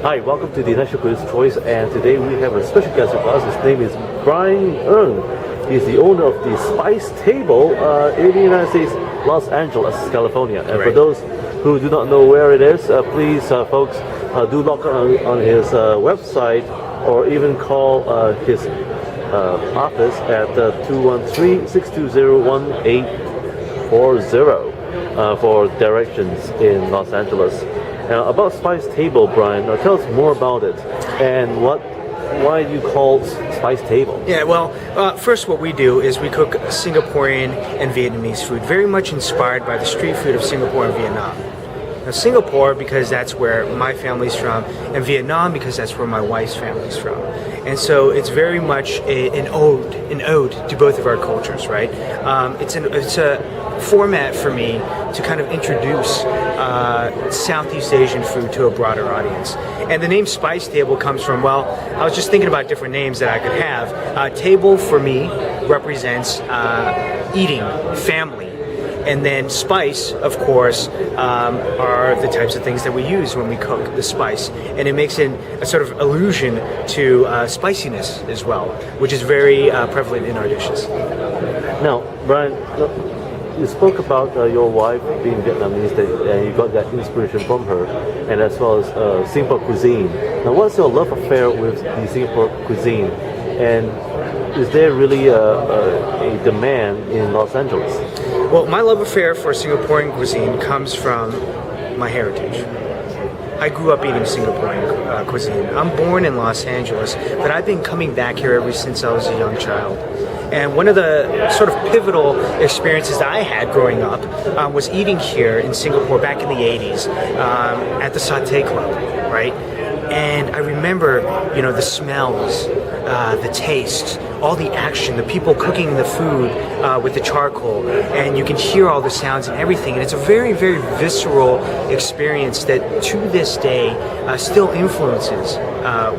Hi, welcome to the National Critics' Choice, and today we have a special guest with us. His name is Bryant. He's the owner of the Spice Table in the United States, Los Angeles, California. And for those who do not know where it is, please, folks, do log on his website or even call his office at 213-620-1840 for directions in Los Angeles. About Spice Table, Brian, tell us more about it and why you call Spice Table. Yeah, well, first what we do is we cook Singaporean and Vietnamese food, very much inspired by the street food of Singapore and Vietnam. Now, Singapore, because that's where my family's from, and Vietnam, because that's where my wife's family's from. And so it's very much an ode to both of our cultures, right? It's a format for me to kind of introduce Southeast Asian food to a broader audience. And the name Spice Table comes from, well, I was just thinking about different names that I could have. Table for me represents eating, family. And then spice, of course, are the types of things that we use when we cook the spice. And it makes it a sort of allusion to spiciness as well, which is very prevalent in our dishes. Now, Brian, you spoke about your wife being Vietnamese, and you got that inspiration from her, and as well as Singapore cuisine. Now, what's your love affair with the Singapore cuisine? And is there really a demand in Los Angeles? Well, my love affair for Singaporean cuisine comes from my heritage. I grew up eating Singaporean cuisine. I'm born in Los Angeles, but I've been coming back here ever since I was a young child. And one of the sort of pivotal experiences that I had growing up was eating here in Singapore back in the 80s at the Satay Club, right? And I remember, the smells, the taste, all the action, the people cooking the food with the charcoal, and you can hear all the sounds and everything. And it's a very, very visceral experience that to this day still influences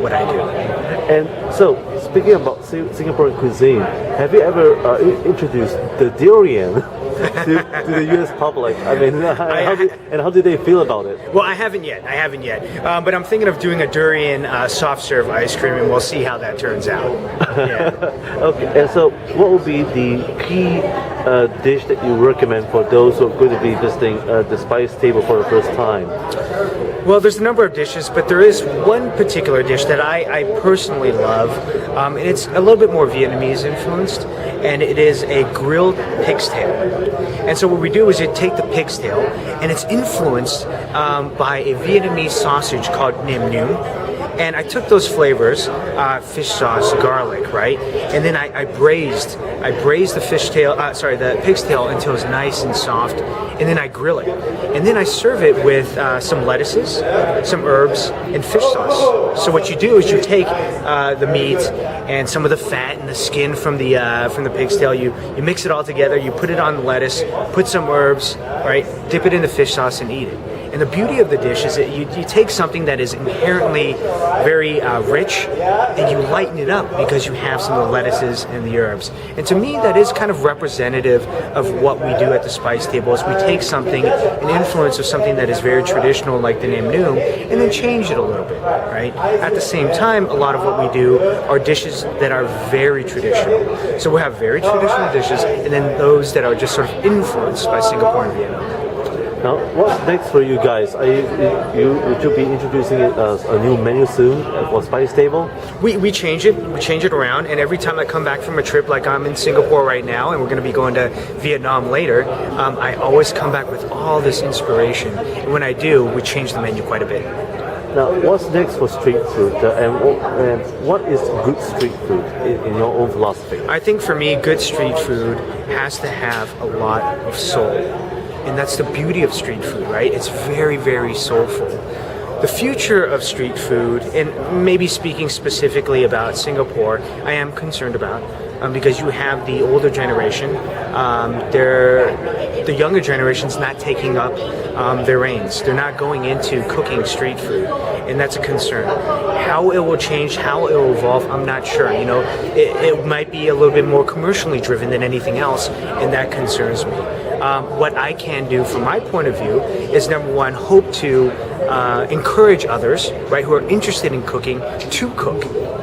what I do. And so, speaking about Singaporean cuisine, have you ever introduced the durian to the U.S. public? I mean, how do they feel about it? Well, I haven't yet. But I'm thinking of doing a durian soft serve ice cream, and we'll see how that turns out. Yeah. Okay. And so, what would be the key dish that you recommend for those who are going to be visiting the Spice Table for the first time? Well, there's a number of dishes, but there is one particular dish that I personally love, and it's a little bit more Vietnamese influenced, and it is a grilled pig's tail. And so what we do is you take the pig's tail, and it's influenced by a Vietnamese sausage called nem nướng. And I took those flavors, fish sauce, garlic, right? And then I braised the the pig's tail until it's nice and soft, and then I grill it. And then I serve it with some lettuces, some herbs, and fish sauce. So what you do is you take the meat and some of the fat and the skin from the pig's tail, you mix it all together, you put it on the lettuce, put some herbs, right? Dip it in the fish sauce and eat it. And the beauty of the dish is that you take something that is inherently very rich and you lighten it up because you have some of the lettuces and the herbs. And to me, that is kind of representative of what we do at the Spice Table. Is we take something, an influence of something that is very traditional like the nem nướng, and then change it a little bit, right? At the same time, a lot of what we do are dishes that are very traditional. So we have very traditional dishes and then those that are just sort of influenced by Singapore and Vietnam. Now, what's next for you guys? Would you be introducing a new menu soon for Spice Table? We change it. We change it around, and every time I come back from a trip, like I'm in Singapore right now, and we're going to be going to Vietnam later, I always come back with all this inspiration. And when I do, we change the menu quite a bit. Now, what's next for street food, and what is good street food in your own philosophy? I think for me, good street food has to have a lot of soul. And that's the beauty of street food, right? It's very, very soulful. The future of street food, and maybe speaking specifically about Singapore, I am concerned about because you have the older generation, the younger generation's not taking up their reins. They're not going into cooking street food, and that's a concern. How it will change, how it will evolve, I'm not sure. It might be a little bit more commercially driven than anything else, and that concerns me. What I can do from my point of view is, number one, hope to encourage others, right, who are interested in cooking to cook,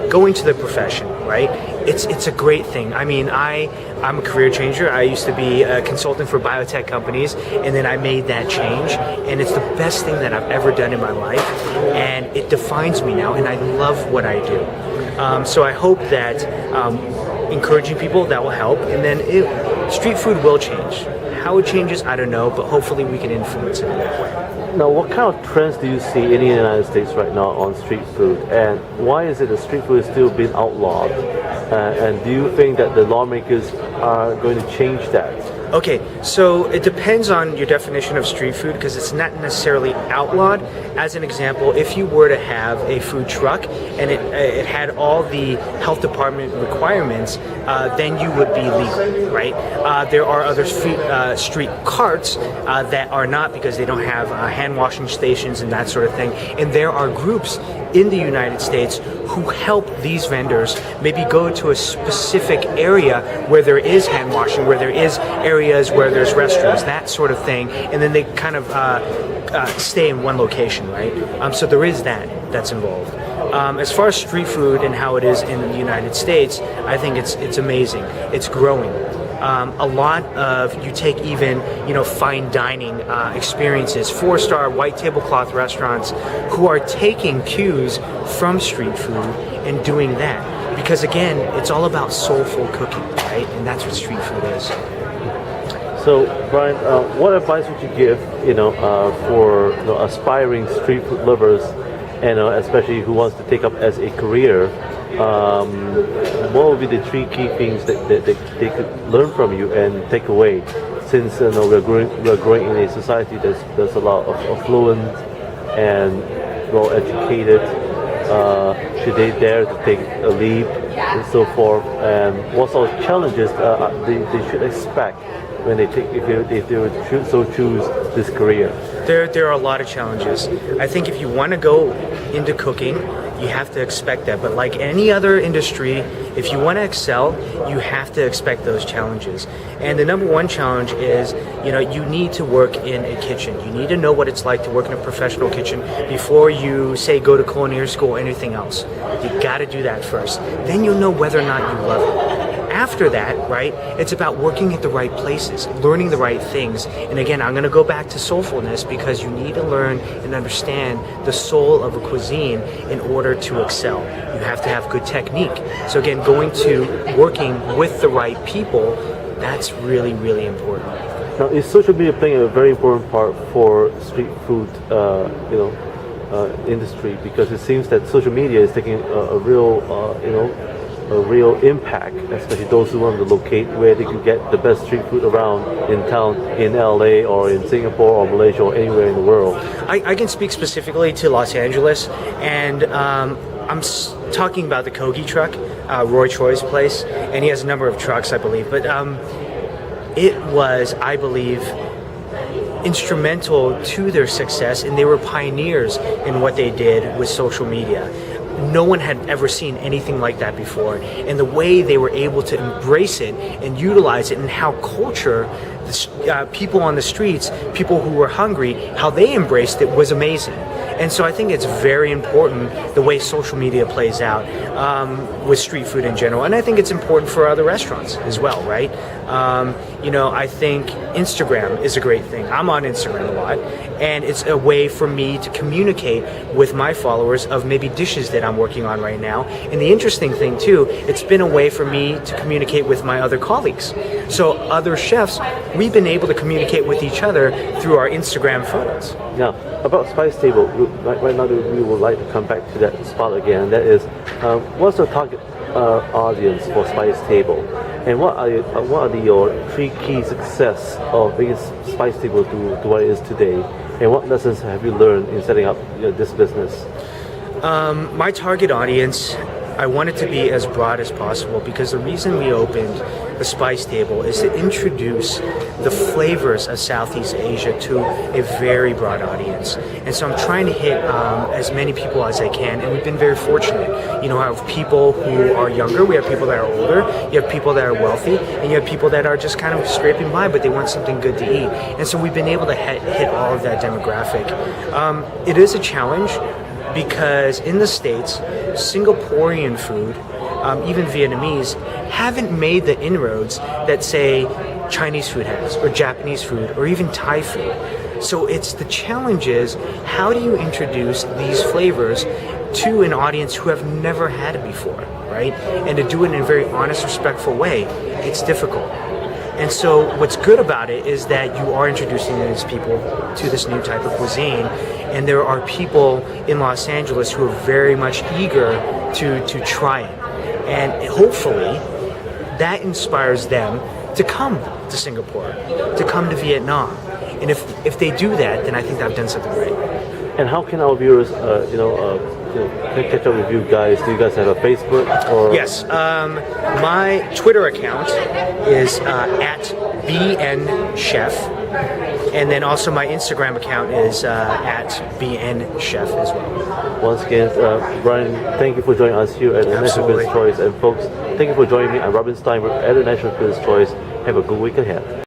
go into the profession, right? It's a great thing. I mean, I'm a career changer. I used to be a consultant for biotech companies, and then I made that change, and it's the best thing that I've ever done in my life, and it defines me now, and I love what I do. So I hope that encouraging people, that will help, and then street food will change. How it changes, I don't know, but hopefully we can influence it in that way. Now, what kind of trends do you see in the United States right now on street food, and why is it that street food is still being outlawed? And do you think that the lawmakers are going to change that? Okay, so it depends on your definition of street food, because it's not necessarily outlawed. As an example, if you were to have a food truck and it had all the health department requirements, then you would be legal, right? There are other street carts that are not, because they don't have hand washing stations and that sort of thing. And there are groups in the United States who help these vendors maybe go to a specific area where there is hand washing, where there is areas where there's restrooms, that sort of thing, and then they kind of stay in one location, right? So there is that's involved. As far as street food and how it is in the United States, I think it's amazing. It's growing. A lot of, you take even, fine dining experiences, 4-star white tablecloth restaurants who are taking cues from street food and doing that. Because again, it's all about soulful cooking, right? And that's what street food is. So, Brian, what advice would you give, for aspiring street food lovers, and especially who wants to take up as a career? What would be the 3 key things that they could learn from you and take away? Since we're growing in a society there's a lot of affluent and well educated. Should they dare to take a leap and so forth? And what sort of challenges they should expect when they take if they would choose this career? There are a lot of challenges. I think if you want to go into cooking, you have to expect that. But like any other industry, if you want to excel, you have to expect those challenges. And the number one challenge is, you need to work in a kitchen. You need to know what it's like to work in a professional kitchen before you say go to culinary school or anything else. You got to do that first. Then you'll know whether or not you love it. After that, right, it's about working at the right places, learning the right things. And again, I'm going to go back to soulfulness, because you need to learn and understand the soul of a cuisine in order to excel. You have to have good technique. So again, going to working with the right people, that's really, really important. Now, is social media playing a very important part for street food, industry? Because it seems that social media is taking a real impact, especially those who want to locate where they can get the best street food around in town, in LA or in Singapore or Malaysia or anywhere in the world. I can speak specifically to Los Angeles, and I'm talking about the Kogi truck, Roy Choi's place, and he has a number of trucks, I believe. But it was, I believe, instrumental to their success, and they were pioneers in what they did with social media. No one had ever seen anything like that before, and the way they were able to embrace it and utilize it, and how culture, people on the streets, people who were hungry, how they embraced it was amazing. And so I think it's very important the way social media plays out with street food in general, and I think it's important for other restaurants as well, right? I think Instagram is a great thing. I'm on Instagram a lot, and it's a way for me to communicate with my followers of maybe dishes that I'm working on right now. And the interesting thing too, it's been a way for me to communicate with my other colleagues. So other chefs, we've been able to communicate with each other through our Instagram photos. Now, about Spice Table, right now we would like to come back to that spot again. That is, what's the target audience for Spice Table, and what are your 3 key success of bringing Spice Table to what it is today, and what lessons have you learned in setting up this business? My target audience I want it to be as broad as possible because the reason we opened the Spice Table is to introduce the flavors of Southeast Asia to a very broad audience. And so I'm trying to hit as many people as I can, and we've been very fortunate. You know, I have people who are younger, we have people that are older, you have people that are wealthy, and you have people that are just kind of scraping by, but they want something good to eat. And so we've been able to hit all of that demographic. It is a challenge because in the States, Singaporean food, even Vietnamese, haven't made the inroads that, say, Chinese food has, or Japanese food, or even Thai food. So the challenge is, how do you introduce these flavors to an audience who have never had it before, right? And to do it in a very honest, respectful way, it's difficult. And so what's good about it is that you are introducing these people to this new type of cuisine, and there are people in Los Angeles who are very much eager to try it. And hopefully that inspires them to come to Singapore, to come to Vietnam. And if they do that, then I think I've done something right. And how can our viewers, catch up with you guys? Do you guys have a Facebook? Or? Yes, my Twitter account is at BNChef, and then also my Instagram account is at BNChef as well. Once again, Brian, thank you for joining us here at the National Critics' Choice. And folks, thank you for joining me. I'm Robin Stienberg at the National Critics' Choice. Have a good week ahead.